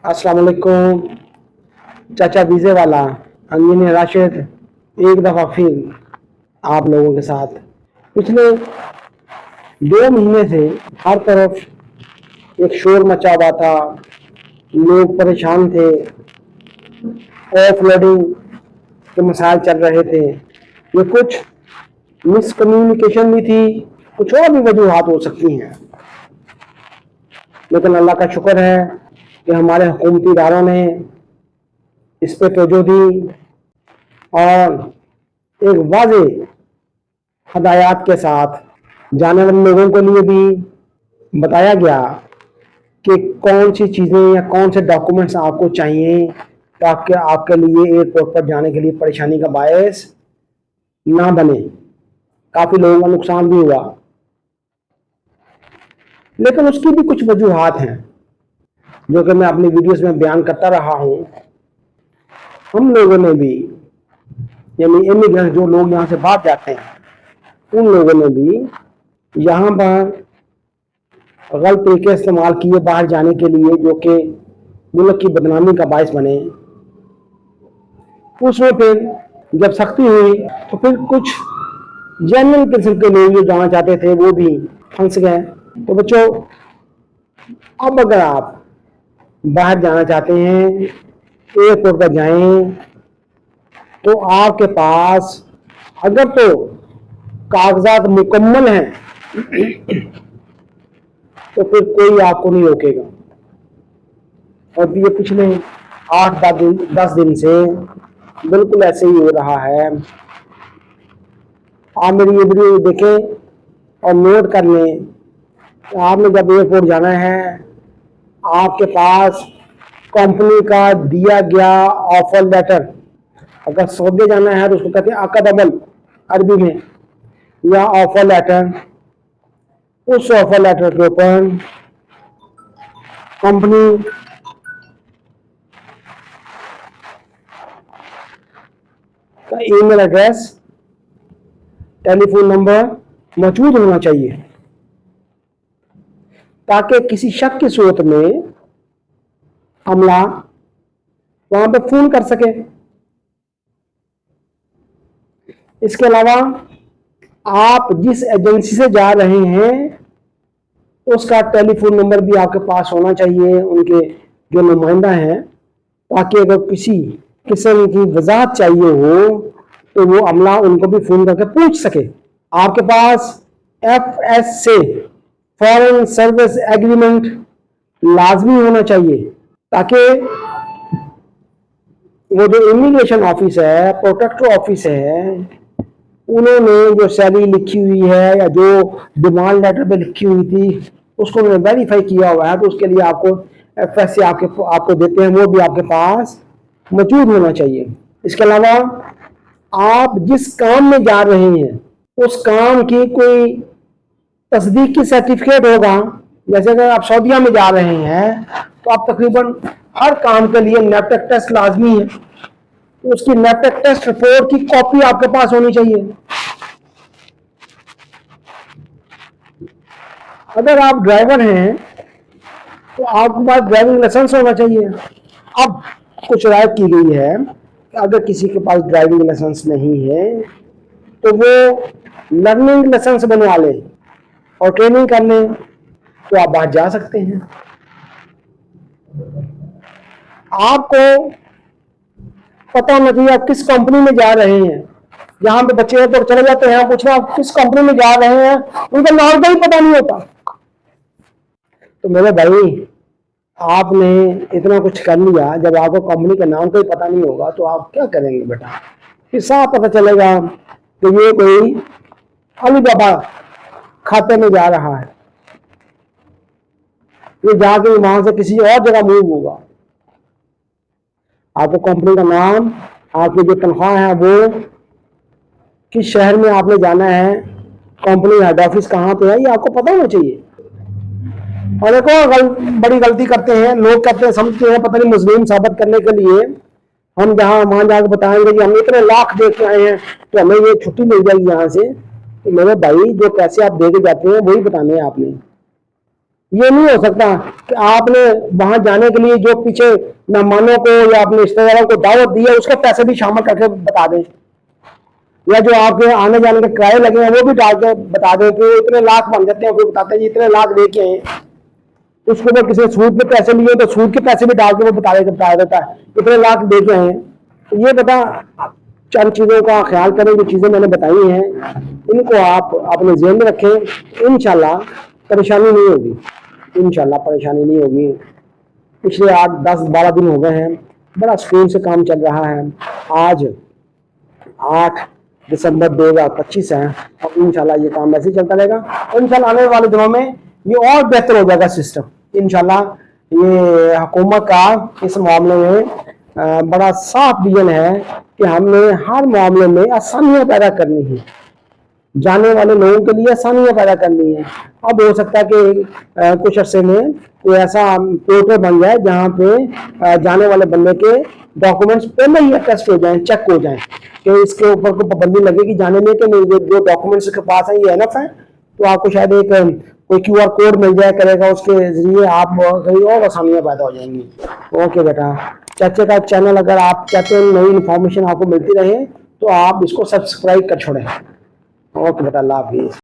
अस्सलाम वालेकुम। चाचा वीज़े वाला इंजीनियर राशिद एक दफ़ा फिर आप लोगों के साथ। पिछले 2 महीने से हर तरफ एक शोर मचा हुआ था, लोग परेशान थे, ऑफलोडिंग के मसाइल चल रहे थे। ये कुछ मिसकम्युनिकेशन भी थी, कुछ और भी वजूहात हो सकती हैं, लेकिन अल्लाह का शुक्र है कि हमारे हुकूमती इदारों ने इस पे तवज्जो दी और एक वाज़ेह हदायत के साथ जाने वाले लोगों के लिए भी बताया गया कि कौन सी चीज़ें या कौन से डॉक्यूमेंट्स आपको चाहिए ताकि आपके लिए एयरपोर्ट पर जाने के लिए परेशानी का बायस ना बने। काफ़ी लोगों का नुकसान भी हुआ, लेकिन उसकी भी कुछ वजूहात हैं जो कि मैं अपनी वीडियोस में बयान करता रहा हूँ। हम लोगों ने भी, यानी इमिग्रेंट जो लोग यहाँ से बाहर जाते हैं, उन लोगों ने भी यहाँ पर गलत तरीके इस्तेमाल किए बाहर जाने के लिए, जो कि मुल्क की बदनामी का बायस बने। उसमें फिर जब सख्ती हुई तो फिर कुछ जनरल किस्म के लोग जो जाना चाहते थे वो भी फंस गए। तो बच्चों, अब अगर आप बाहर जाना चाहते हैं, एयरपोर्ट पर जाएं, तो आपके पास अगर तो कागजात मुकम्मल हैं तो फिर कोई आपको नहीं रोकेगा। और ये पिछले 8-10 दिन से बिल्कुल ऐसे ही हो रहा है। आप मेरी ये वीडियो देखें और नोट कर लें, आपने जब एयरपोर्ट जाना है, आपके पास कंपनी का दिया गया ऑफर लेटर, अगर सऊदी जाना है तो उसको कहते हैं अकद अमल अरबी में, या ऑफर लेटर। उस ऑफर लेटर के ऊपर कंपनी का ईमेल एड्रेस, टेलीफोन नंबर मौजूद होना चाहिए, ताकि किसी शक की सूरत में अमला वहां पे फोन कर सके। इसके अलावा आप जिस एजेंसी से जा रहे हैं उसका टेलीफोन नंबर भी आपके पास होना चाहिए, उनके जो नुमाइंदा हैं, ताकि अगर किसी किस्म की वजाहत चाहिए हो तो वो अमला उनको भी फोन करके पूछ सके। आपके पास FSA फॉरेन सर्विस एग्रीमेंट लाजमी होना चाहिए, ताकि वो जो इमिग्रेशन ऑफिस है, प्रोटेक्टर ऑफिस है, उन्होंने जो सैलरी लिखी हुई है या जो डिमांड लेटर पे लिखी हुई थी उसको उन्होंने वेरीफाई किया हुआ है, तो उसके लिए आपको FSA आपको देते हैं, वो भी आपके पास मौजूद होना चाहिए। इसके अलावा आप जिस काम में जा रहे हैं उस काम की कोई तस्दीक की सर्टिफिकेट होगा। जैसे अगर आप सऊदीया में जा रहे हैं तो आप तकरीबन हर काम के लिए नेपटेक टेस्ट लाजमी है, उसकी नेपटेक टेस्ट रिपोर्ट की कॉपी आपके पास होनी चाहिए। अगर आप ड्राइवर हैं तो आपके पास ड्राइविंग लाइसेंस होना चाहिए। अब कुछ राय की गई है कि अगर किसी के पास ड्राइविंग लाइसेंस नहीं है तो वो लर्निंग लाइसेंस बनवा ले और ट्रेनिंग कर लें, तो आप बाहर जा सकते हैं। आपको पता होना चाहिए आप किस कंपनी में जा रहे हैं। यहाँ पे बच्चे तो चले जाते हैं, पूछना आप किस कंपनी में जा रहे हैं, उनका नाम का ही पता नहीं होता। तो मेरे भाई, आपने इतना कुछ कर लिया, जब आपको कंपनी के नाम का ही पता नहीं होगा तो आप क्या करेंगे बेटा। फिर साफ पता चलेगा कि ये कोई अली बाबा खाते में जा रहा है, ये जाके वहां से किसी और जगह मूव होगा। आपको कंपनी का नाम, आपकी जो तनख्वाह है वो, किस शहर में आपने जाना है, कंपनी हेड ऑफिस कहाँ पे है, ये आपको पता होना चाहिए। और देखो, बड़ी गलती करते हैं लोग, कहते हैं समझते हैं पता नहीं मुस्लिम साबित करने के लिए हम जहाँ वहां जाकर बताएंगे कि हम इतने लाख दे के आए हैं तो हमें ये छुट्टी मिल जाएगी यहाँ से। तो मेरे भाई, जो पैसे आप दे के जाते हैं वही बताने हैं आपने। یہ نہیں ہو سکتا کہ آپ نے وہاں جانے کے لیے جو پیچھے مہمانوں کو یا اپنے رشتے داروں کو دعوت دی ہے اس کے پیسے بھی شامل کر کے بتا دیں، یا جو آپ کے آنے جانے کے کرائے لگے ہیں وہ بھی ڈال کے بتا دیں کہ اتنے لاکھ بن جاتے ہیں، پھر بتاتے ہیں جی اتنے لاکھ لے کے آئے، اس کو اگر کسی سود پہ پیسے لیے تو سود کے پیسے بھی ڈال کے وہ بتا دیتا ہے اتنے لاکھ لے کے آئے ہیں۔ تو یہ پتا چند چیزوں کا خیال کریں، جو چیزیں میں نے بتائی ہیں ان کو آپ اپنے ذہن میں رکھیں، انشاءاللہ پریشانی نہیں ہوگی، انشاءاللہ پریشانی نہیں ہوگی۔ پچھلے 8 10 12 دن ہو گئے ہیں، بڑا سکون سے کام چل رہا ہے۔ آج 8 دسمبر 2025 ہے اور انشاءاللہ یہ کام ایسے ہی چلتا رہے گا، اور انشاءاللہ آنے والے دنوں میں یہ اور بہتر ہو جائے گا سسٹم انشاءاللہ۔ یہ حکومت کا اس معاملے میں بڑا صاف ویژن ہے کہ ہم نے ہر معاملے میں آسانیاں پیدا کرنی ہیں، جانے والے لوگوں کے لیے آسانیاں پیدا کرنی ہے۔ اب ہو سکتا ہے کہ کچھ عرصے میں کوئی ایسا پورٹل بن جائے جہاں پہ جانے والے بندے کے ڈاکومنٹس پہلے ہی ٹیسٹ ہو جائیں، چیک ہو جائیں کہ اس کے اوپر کوئی پابندی لگے گی جانے میں کہ نہیں، جو ڈاکومنٹس کے پاس ہیں یہ انف ہے، تو آپ کو شاید ایک کوئی QR کوڈ مل جائے کرے گا، اس کے ذریعے آپ کہیں اور آسانیاں پیدا ہو جائیں گی۔ اوکے بیٹا، چچے کا چینل اگر آپ چاہتے ہیں نئی انفارمیشن آپ کو ملتی رہے تو آپ اس کو سبسکرائب کر چھوڑیں۔ اوکے بیٹا، اللہ حافظ۔